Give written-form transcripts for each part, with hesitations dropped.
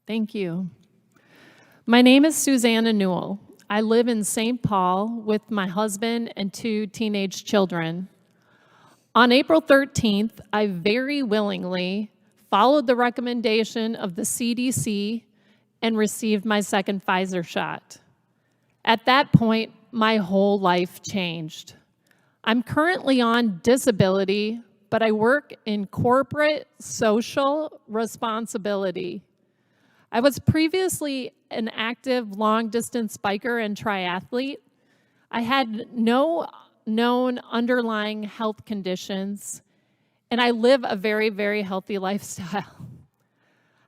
Thank you. My name is Suzanna Newell. I live in St. Paul with my husband and 2 teenage children. On April 13th, I very willingly followed the recommendation of the CDC and received my second Pfizer shot. At that point, my whole life changed. I'm currently on disability, but I work in corporate social responsibility. I was previously an active long-distance biker and triathlete. I had no known underlying health conditions, and I live a very, very healthy lifestyle.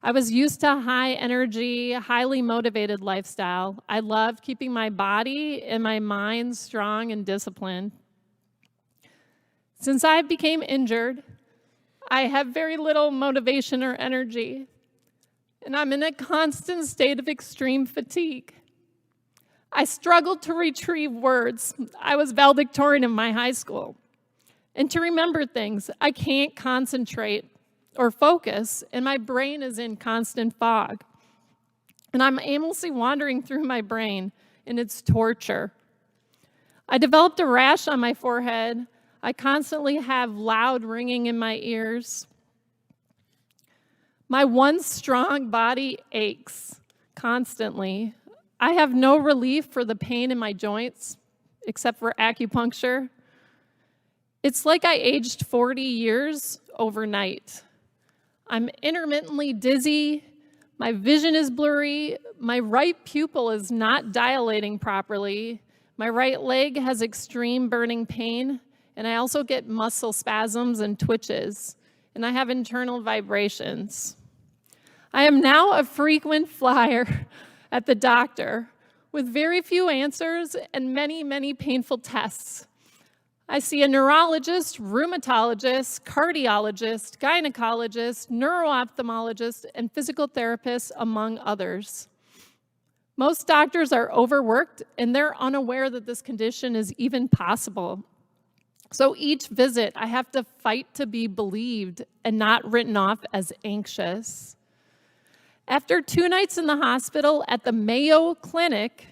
I was used to high energy, highly motivated lifestyle. I loved keeping my body and my mind strong and disciplined. Since I became injured, I have very little motivation or energy, and I'm in a constant state of extreme fatigue. I struggled to retrieve words. I was valedictorian in my high school. And to remember things, I can't concentrate or focus, and my brain is in constant fog. And I'm aimlessly wandering through my brain, and it's torture. I developed a rash on my forehead. I constantly have loud ringing in my ears. My once strong body aches constantly. I have no relief for the pain in my joints, except for acupuncture. It's like I aged 40 years overnight. I'm intermittently dizzy, my vision is blurry, my right pupil is not dilating properly, my right leg has extreme burning pain, and I also get muscle spasms and twitches, and I have internal vibrations. I am now a frequent flyer at the doctor with very few answers and many, many painful tests. I see a neurologist, rheumatologist, cardiologist, gynecologist, neuro-ophthalmologist, and physical therapist, among others. Most doctors are overworked, and they're unaware that this condition is even possible. So each visit, I have to fight to be believed and not written off as anxious. After 2 nights in the hospital at the Mayo Clinic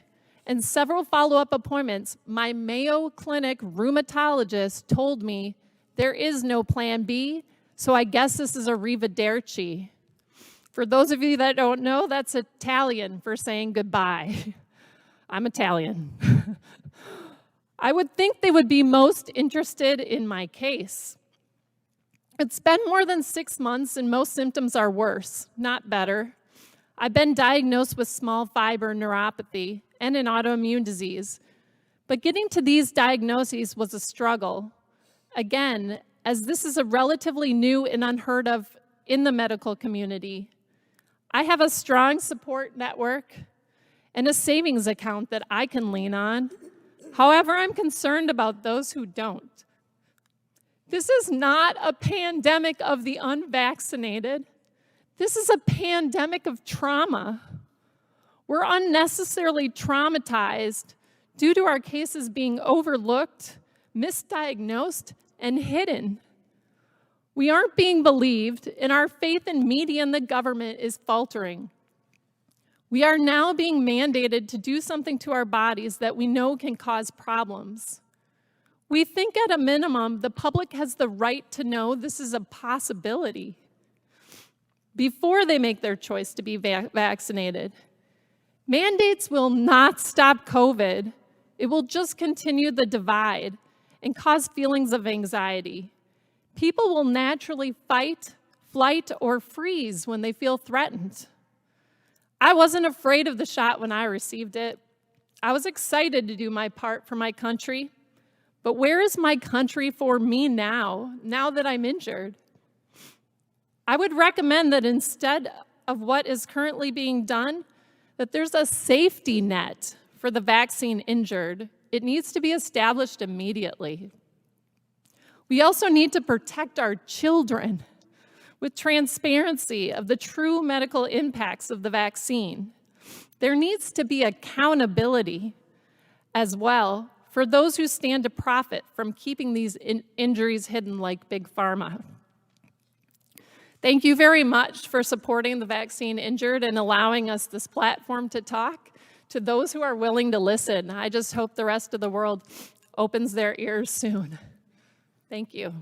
and several follow-up appointments, my Mayo Clinic rheumatologist told me there is no plan B, so I guess this is a arrivederci. For those of you that don't know, that's Italian for saying goodbye. I'm Italian. I would think they would be most interested in my case. It's been more than 6 months and most symptoms are worse, not better. I've been diagnosed with small fiber neuropathy and an autoimmune disease, but getting to these diagnoses was a struggle. Again, as this is a relatively new and unheard of in the medical community. I have a strong support network and a savings account that I can lean on. However, I'm concerned about those who don't. This is not a pandemic of the unvaccinated. This is a pandemic of trauma. We're unnecessarily traumatized due to our cases being overlooked, misdiagnosed, and hidden. We aren't being believed, and our faith in media and the government is faltering. We are now being mandated to do something to our bodies that we know can cause problems. We think at a minimum, the public has the right to know this is a possibility before they make their choice to be vaccinated. Mandates will not stop COVID. It will just continue the divide and cause feelings of anxiety. People will naturally fight, flight, or freeze when they feel threatened. I wasn't afraid of the shot when I received it. I was excited to do my part for my country. But where is my country for me now that I'm injured? I would recommend that instead of what is currently being done, that there's a safety net for the vaccine injured. It needs to be established immediately. We also need to protect our children with transparency of the true medical impacts of the vaccine. There needs to be accountability as well for those who stand to profit from keeping these injuries hidden like Big Pharma. Thank you very much for supporting the vaccine injured and allowing us this platform to talk to those who are willing to listen. I just hope the rest of the world opens their ears soon. Thank you.